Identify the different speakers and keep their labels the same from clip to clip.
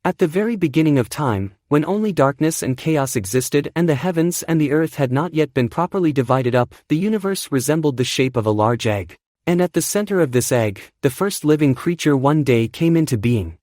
Speaker 1: At the very beginning of time, when only darkness and chaos existed and the heavens and the earth had not yet been properly divided up, the universe resembled the shape of a large egg. And at the center of this egg, the first living creature one day came into being.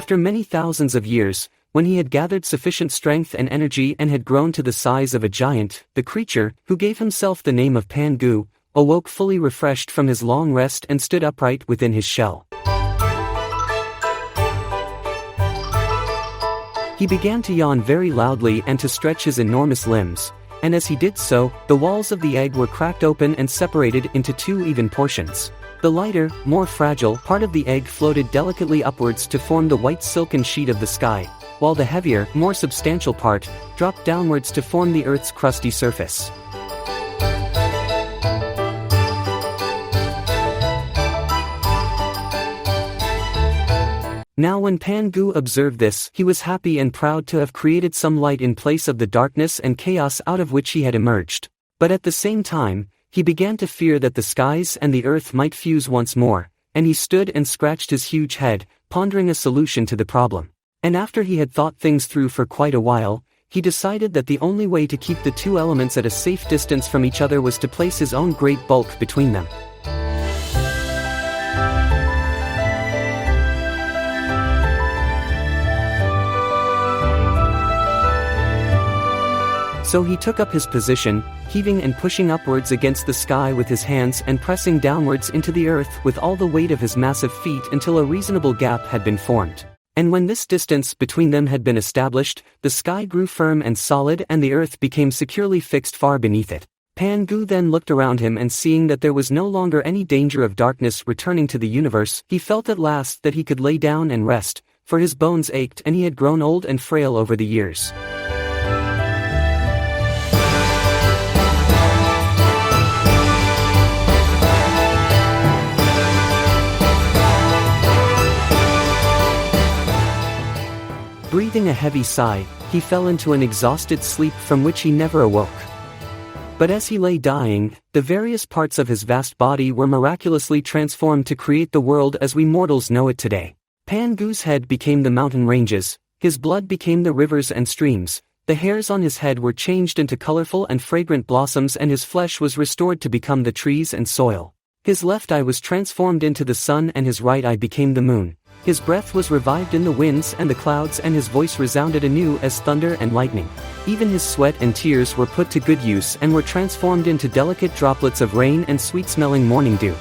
Speaker 1: After many thousands of years, when he had gathered sufficient strength and energy and had grown to the size of a giant, the creature, who gave himself the name of Pangu, awoke fully refreshed from his long rest and stood upright within his shell. He began to yawn very loudly and to stretch his enormous limbs, and as he did so, the walls of the egg were cracked open and separated into two even portions. The lighter, more fragile part of the egg floated delicately upwards to form the white silken sheet of the sky, while the heavier, more substantial part dropped downwards to form the Earth's crusty surface. Now when Pangu observed this, he was happy and proud to have created some light in place of the darkness and chaos out of which he had emerged. But at the same time, he began to fear that the skies and the earth might fuse once more, and he stood and scratched his huge head, pondering a solution to the problem. And after he had thought things through for quite a while, he decided that the only way to keep the two elements at a safe distance from each other was to place his own great bulk between them. So he took up his position, heaving and pushing upwards against the sky with his hands and pressing downwards into the earth with all the weight of his massive feet until a reasonable gap had been formed. And when this distance between them had been established, the sky grew firm and solid and the earth became securely fixed far beneath it. Pangu then looked around him and seeing that there was no longer any danger of darkness returning to the universe, he felt at last that he could lay down and rest, for his bones ached and he had grown old and frail over the years. Breathing a heavy sigh, he fell into an exhausted sleep from which he never awoke. But as he lay dying, the various parts of his vast body were miraculously transformed to create the world as we mortals know it today. Pangu's head became the mountain ranges, his blood became the rivers and streams, the hairs on his head were changed into colorful and fragrant blossoms and his flesh was restored to become the trees and soil. His left eye was transformed into the sun and his right eye became the moon. His breath was revived in the winds and the clouds and his voice resounded anew as thunder and lightning. Even his sweat and tears were put to good use and were transformed into delicate droplets of rain and sweet-smelling morning dew.